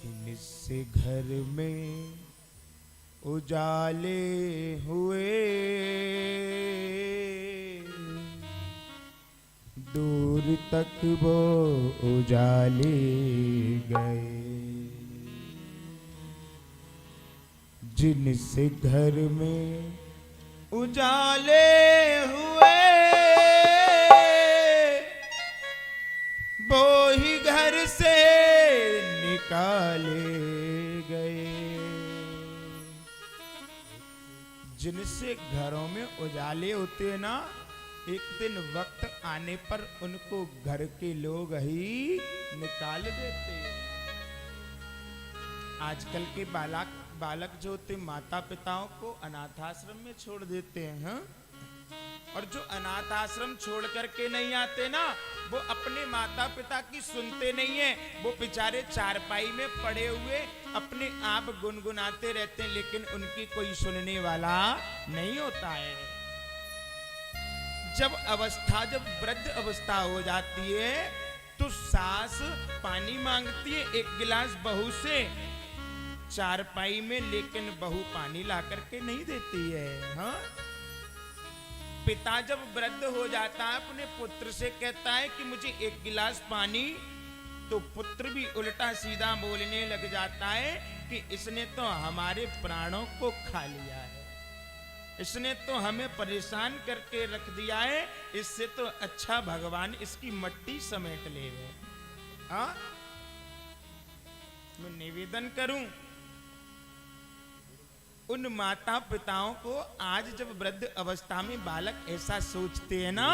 जिनसे घर में उजाले हुए दूर तक वो उजाले गए। जिनसे घर में उजाले हुए वो ही घर से निकाले गए। जिनसे घरों में उजाले होते हैं ना, एक दिन वक्त आने पर उनको घर के लोग ही निकाल देते हैं। आजकल के बालक जो होते माता पिताओं को अनाथाश्रम में छोड़ देते हैं, हाँ? और जो अनाथ आश्रम छोड़ करके नहीं आते ना, वो अपने माता पिता की सुनते नहीं है। वो बेचारे चारपाई में पड़े हुए अपने आप गुनगुनाते रहते हैं, लेकिन उनकी कोई सुनने वाला नहीं होता है। जब वृद्ध अवस्था हो जाती है तो सास पानी मांगती है एक गिलास बहू से चारपाई में, लेकिन बहू पानी ला करके नहीं देती है, हाँ? पिता जब वृद्ध हो जाता है अपने पुत्र से कहता है कि मुझे एक गिलास पानी, तो पुत्र भी उल्टा सीधा बोलने लग जाता है कि इसने तो हमारे प्राणों को खा लिया है, इसने तो हमें परेशान करके रख दिया है, इससे तो अच्छा भगवान इसकी मट्टी समेट ले। हाँ, मैं निवेदन करूं उन माता पिताओं को, आज जब वृद्ध अवस्था में बालक ऐसा सोचते हैं ना,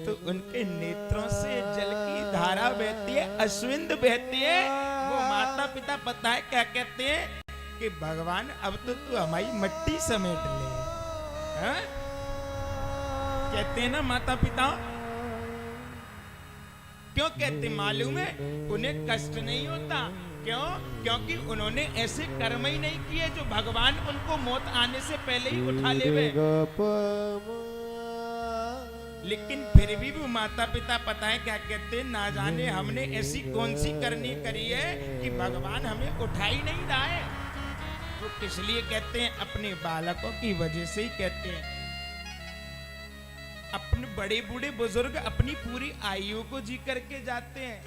तो उनके नेत्रों से जल की धारा बहती है, अश्विंद बहती है। वो माता पिता पता है क्या कहते हैं कि भगवान अब तो तू हमारी मट्टी समेट ले, हाँ? कहते हैं ना माता पिता। क्यों कहते मालूम है? उन्हें कष्ट नहीं होता। क्यों? क्योंकि उन्होंने ऐसे कर्म ही नहीं किए जो भगवान उनको मौत आने से पहले ही उठा लेवे। लेकिन फिर भी वो माता पिता पता है क्या कहते, ना जाने हमने ऐसी कौन सी करनी करी है कि भगवान हमें उठा ही नहीं रहा है। वो किस लिए कहते हैं? अपने बालकों की वजह से ही कहते हैं। अपने बड़े बूढ़े बुजुर्ग अपनी पूरी आयु को जी करके जाते हैं।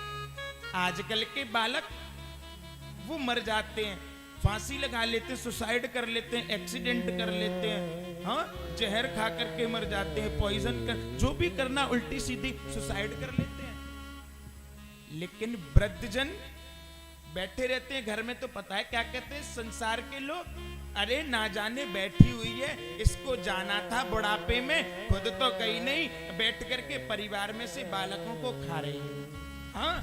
आजकल के बालक वो मर जाते हैं, फांसी लगा लेते हैं, सुसाइड कर लेते हैं, एक्सीडेंट कर लेते हैं, हाँ? जहर खा करके मर जाते हैं, पॉइजन कर, जो भी करना उल्टी सीधी सुसाइड कर लेते हैं। लेकिन वृद्धजन बैठे रहते हैं घर में, तो पता है क्या कहते हैं संसार के लोग? अरे ना जाने बैठी हुई है, इसको जाना था बुढ़ापे में, खुद तो कहीं नहीं, बैठ करके परिवार में से बालकों को खा रही है, हाँ?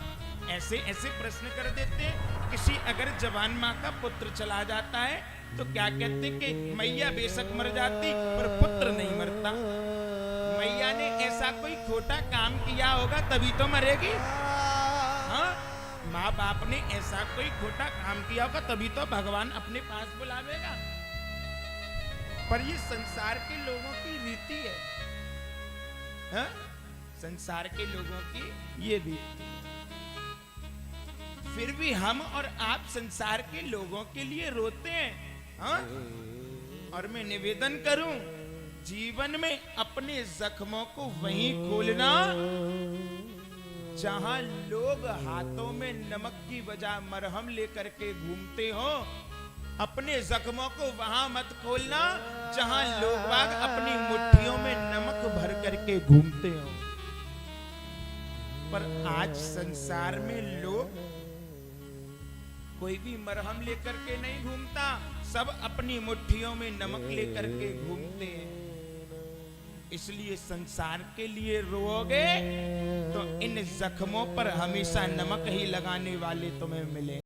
ऐसे ऐसे प्रश्न कर देते हैं। किसी अगर जवान माँ का पुत्र चला जाता है तो क्या कहते कि मैया बेशक मर जाती पर पुत्र नहीं मरता। मैया ने ऐसा कोई खोटा काम किया होगा तभी तो मरेगी, हाँ? माँ बाप ने ऐसा कोई खोटा काम किया होगा तभी तो भगवान अपने पास बुलावेगा। पर ये संसार के लोगों की रीति है, हाँ? संसार के लोगों की ये रीति। फिर भी हम और आप संसार के लोगों के लिए रोते हैं, हाँ? और मैं निवेदन करूं, जीवन में अपने जख्मों को वहीं खोलना जहां लोग हाथों में नमक की बजाय मरहम लेकर के घूमते हो। अपने जख्मों को वहां मत खोलना जहां लोग बाग अपनी मुट्ठियों में नमक भर करके घूमते हो। पर आज संसार में लोग कोई भी मरहम लेकर के नहीं घूमता, सब अपनी मुट्ठियों में नमक लेकर के घूमते हैं। इसलिए संसार के लिए रोओगे तो इन जख्मों पर हमेशा नमक ही लगाने वाले तुम्हें मिले।